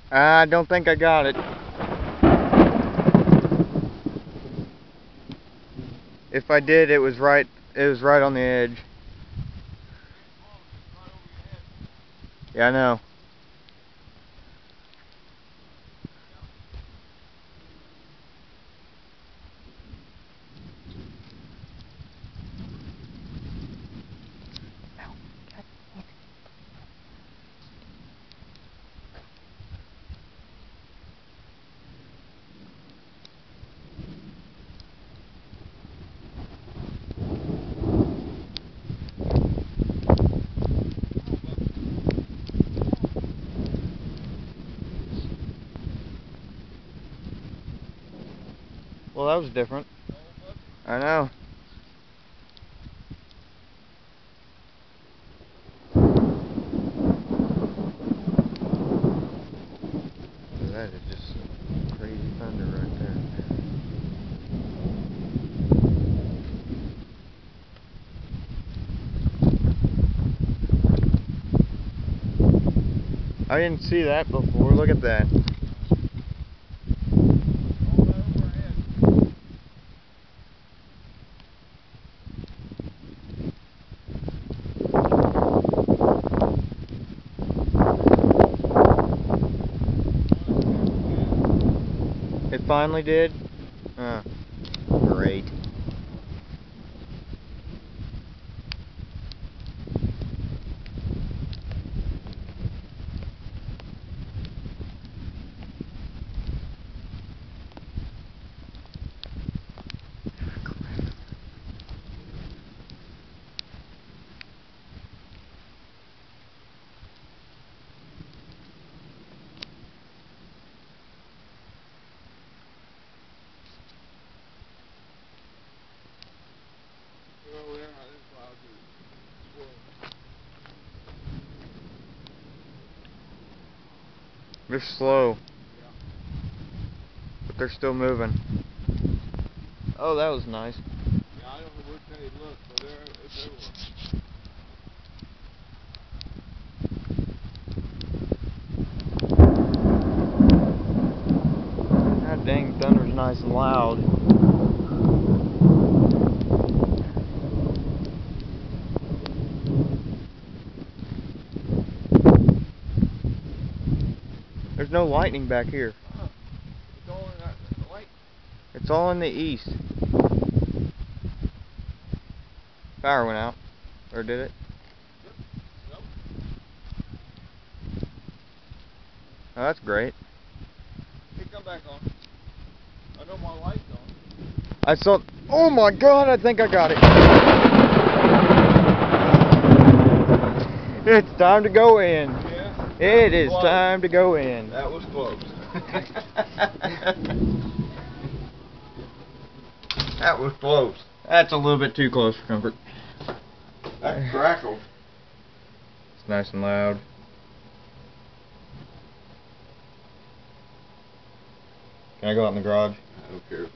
I don't think I got it. If I did, it was right on the edge. Yeah, I know. Well, that was different. I know. That is just crazy thunder right there. I didn't see that before. Look at that. It finally did? Great. They're slow, but they're still moving. Oh, that was nice. Yeah, I don't know which way it looks, but it's everywhere. God dang, thunder's nice and loud. There's no lightning back here. It's all in that light. It's all in the east. Power went out. Or did it? Yep. Oh, that's great. Hey, come back on. I know my light's on. I saw... Oh my god, I think I got it. It's time to go in. Yeah. It is time to go in. That was close. That was close. That's a little bit too close for comfort. That crackled. It's nice and loud. Can I go out in the garage? I don't care.